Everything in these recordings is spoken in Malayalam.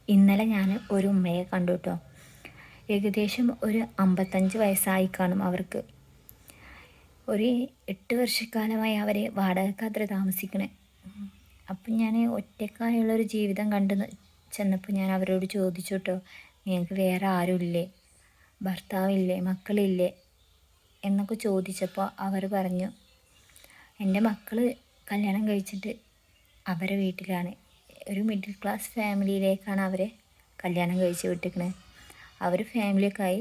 ഇന്നലെ ഞാൻ ഒരു ഉമ്മയെ കണ്ടു കേട്ടോ. ഏകദേശം ഒരു 55 വയസ്സായി കാണും അവർക്ക്. ഒരു 8 വർഷക്കാലമായി അവർ വാടകയ്ക്കത്ര താമസിക്കണേ. അപ്പം ഞാൻ ഒറ്റക്കായുള്ളൊരു ജീവിതം കണ്ടു ചെന്നപ്പോൾ ഞാൻ അവരോട് ചോദിച്ചു കേട്ടോ, നിങ്ങൾക്ക് വേറെ ആരുമില്ലേ, ഭർത്താവില്ലേ, മക്കളില്ലേ എന്നൊക്കെ ചോദിച്ചപ്പോൾ അവർ പറഞ്ഞു, എൻ്റെ മക്കൾ കല്യാണം കഴിച്ചിട്ട് അവരെ വീട്ടിലാണ്. ഒരു മിഡിൽ ക്ലാസ് ഫാമിലിയിലേക്കാണ് അവരെ കല്യാണം കഴിച്ച് വിട്ടിരിക്കുന്നത്. അവർ ഫാമിലിയൊക്കെ ആയി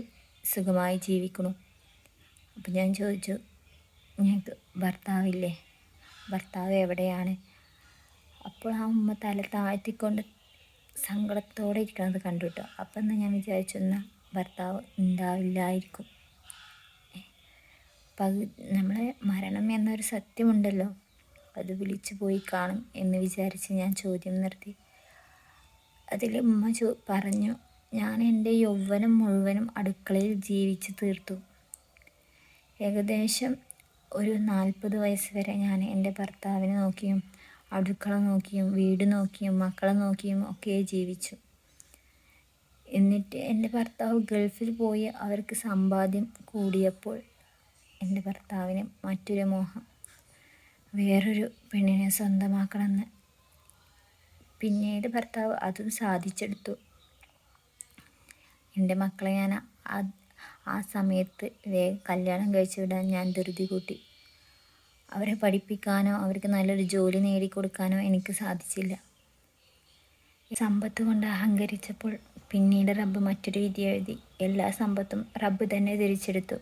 സുഖമായി ജീവിക്കുന്നു. അപ്പം ഞാൻ ചോദിച്ചു, ഞങ്ങൾക്ക് ഭർത്താവില്ലേ, ഭർത്താവ് എവിടെയാണ്? അപ്പോൾ ആ ഉമ്മ തല താഴ്ത്തിക്കൊണ്ട് സങ്കടത്തോടെ ഇരിക്കുന്നത് കണ്ടു കേട്ടോ. അപ്പം എന്നാൽ ഞാൻ വിചാരിച്ചു, എന്നാൽ ഭർത്താവ് ഉണ്ടാവില്ലായിരിക്കും. നമ്മളെ മരണം എന്നൊരു സത്യമുണ്ടല്ലോ, അത് വിളിച്ചു പോയി കാണും എന്ന് വിചാരിച്ച് ഞാൻ ചോദ്യം നിർത്തി. അതിൽ ഉമ്മ പറഞ്ഞു, ഞാൻ എൻ്റെ യൗവനം മുഴുവനും അടുക്കളയിൽ ജീവിച്ച് തീർത്തു. ഏകദേശം ഒരു 40 വയസ്സ് വരെ ഞാൻ എൻ്റെ ഭർത്താവിനെ നോക്കിയും അടുക്കള നോക്കിയും വീട് നോക്കിയും മക്കളെ നോക്കിയും ഒക്കെ ജീവിച്ചു. എന്നിട്ട് എൻ്റെ ഭർത്താവ് ഗൾഫിൽ പോയി അവർക്ക് സമ്പാദ്യം കൂടിയപ്പോൾ എൻ്റെ ഭർത്താവിന് മറ്റൊരു മോഹം, വേറൊരു പെണ്ണിനെ സ്വന്തമാക്കണമെന്ന്. പിന്നീട് ഭർത്താവ് അതും സാധിച്ചെടുത്തു. എൻ്റെ മക്കളെ ഞാൻ ആ സമയത്ത് വേഗം കല്യാണം കഴിച്ചു വിടാൻ ഞാൻ ധൃതി കൂട്ടി. അവരെ പഠിപ്പിക്കാനോ അവർക്ക് നല്ലൊരു ജോലി നേടിക്കൊടുക്കാനോ എനിക്ക് സാധിച്ചില്ല. സമ്പത്ത് കൊണ്ട് അഹങ്കരിച്ചപ്പോൾ പിന്നീട് റബ്ബ് മറ്റൊരു വിധി എഴുതി. എല്ലാ സമ്പത്തും റബ്ബ് തന്നെ തിരിച്ചെടുത്തു.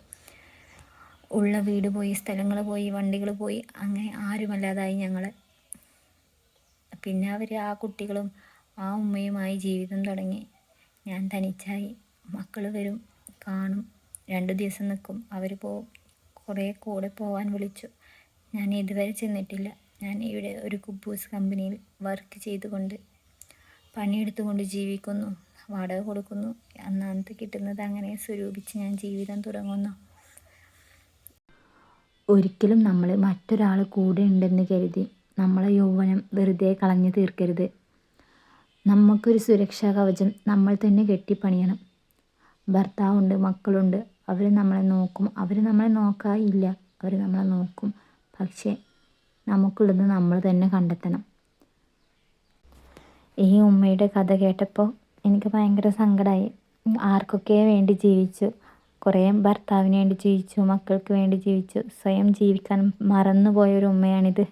ഉള്ള വീട് പോയി, സ്ഥലങ്ങൾ പോയി, വണ്ടികൾ പോയി, അങ്ങനെ ആരുമല്ലാതായി ഞങ്ങൾ. പിന്നെ അവർ ആ കുട്ടികളും ആ ഉമ്മയുമായി ജീവിതം തുടങ്ങി. ഞാൻ തനിച്ചായി. മക്കൾ വരും, കാണും, 2 ദിവസം നിൽക്കും, അവർ പോവും. കുറേ കൂടെ പോവാൻ വിളിച്ചു. ഞാൻ ഇതുവരെ ചെന്നിട്ടില്ല. ഞാൻ ഇവിടെ ഒരു കുബൂസ് കമ്പനിയിൽ വർക്ക് ചെയ്തുകൊണ്ട് പണിയെടുത്തുകൊണ്ട് ജീവിക്കുന്നു, വാടക കൊടുക്കുന്നു. അന്നാമത്തെ കിട്ടുന്നത് അങ്ങനെ സ്വരൂപിച്ച് ഞാൻ ജീവിതം തുടങ്ങുന്നു. ഒരിക്കലും നമ്മൾ മറ്റൊരാൾ കൂടെ ഉണ്ടെന്ന് കരുതി നമ്മളെ യൗവനം വെറുതെ കളഞ്ഞു തീർക്കരുത്. നമുക്കൊരു സുരക്ഷാ കവചം നമ്മൾ തന്നെ കെട്ടിപ്പണിയണം. ഭർത്താവുണ്ട്, മക്കളുണ്ട്, അവർ നമ്മളെ നോക്കും. അവർ നമ്മളെ നോക്കാനില്ല, അവർ നമ്മളെ നോക്കും. പക്ഷേ നമുക്കുള്ളത് നമ്മൾ തന്നെ കണ്ടെത്തണം. ഈ ഉമ്മയുടെ കഥ കേട്ടപ്പോൾ എനിക്ക് ഭയങ്കര സങ്കടമായി. ആർക്കൊക്കെ വേണ്ടി ജീവിച്ചു, കുറേ ഭർത്താവിന് വേണ്ടി ജീവിച്ചു, മക്കൾക്ക് വേണ്ടി ജീവിച്ചു, സ്വയം ജീവിക്കാൻ മറന്നുപോയൊരു ഉമ്മയാണിത്.